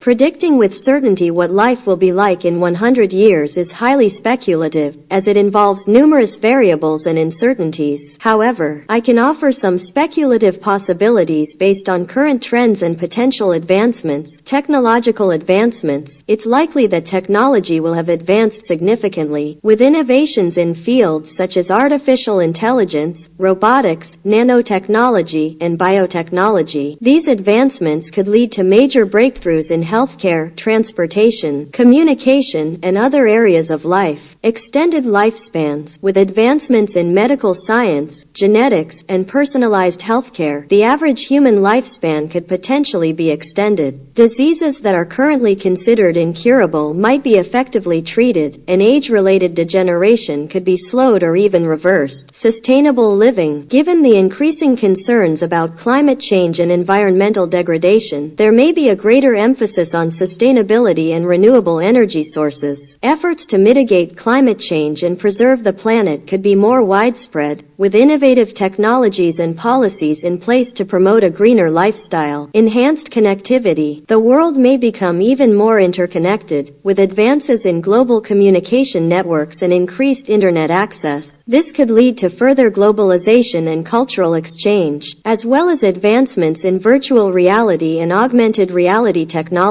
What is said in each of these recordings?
Predicting with certainty what life will be like in 100 years is highly speculative, as it involves numerous variables and uncertainties. However, I can offer some speculative possibilities based on current trends and potential advancements. Technological advancements. It's likely that technology will have advanced significantly, with innovations in fields such as artificial intelligence, robotics, nanotechnology, and biotechnology. These advancements could lead to major breakthroughs in healthcare, transportation, communication, and other areas of life. Extended lifespans. With advancements in medical science, genetics, and personalized healthcare, the average human lifespan could potentially be extended. Diseases that are currently considered incurable might be effectively treated, and age-related degeneration could be slowed or even reversed. Sustainable living. Given the increasing concerns about climate change and environmental degradation, there may be a greater emphasis on sustainability and renewable energy sources. Efforts to mitigate climate change and preserve the planet could be more widespread, with innovative technologies and policies in place to promote a greener lifestyle. Enhanced connectivity. The world may become even more interconnected, with advances in global communication networks and increased internet access. This could lead to further globalization and cultural exchange, as well as advancements in virtual reality and augmented reality technologies.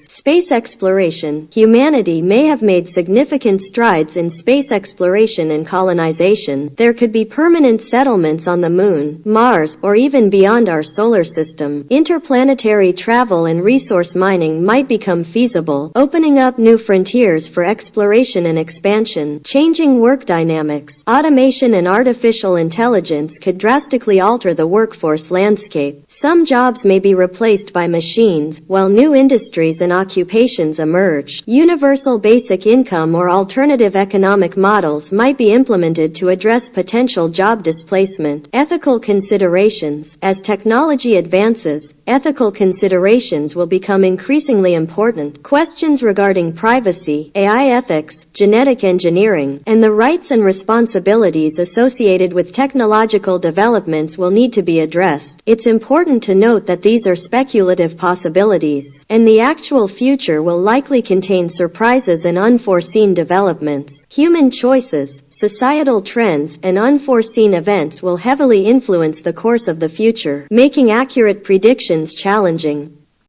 Space exploration. Humanity may have made significant strides in space exploration and colonization. There could be permanent settlements on the Moon, Mars, or even beyond our solar system. Interplanetary travel and resource mining might become feasible, opening up new frontiers for exploration and expansion. Changing work dynamics. Automation and artificial intelligence could drastically alter the workforce landscape. Some jobs may be replaced by machines, while new industries and occupations emerge. Universal basic income or alternative economic models might be implemented to address potential job displacement. Ethical considerations. As technology advances, ethical considerations will become increasingly important. Questions regarding privacy, AI ethics, genetic engineering, and the rights and responsibilities associated with technological developments will need to be addressed. It's important to note that these are speculative possibilities, and the actual future will likely contain surprises and unforeseen developments. Human choices, societal trends, and unforeseen events will heavily influence the course of the future, making accurate predictions challenging.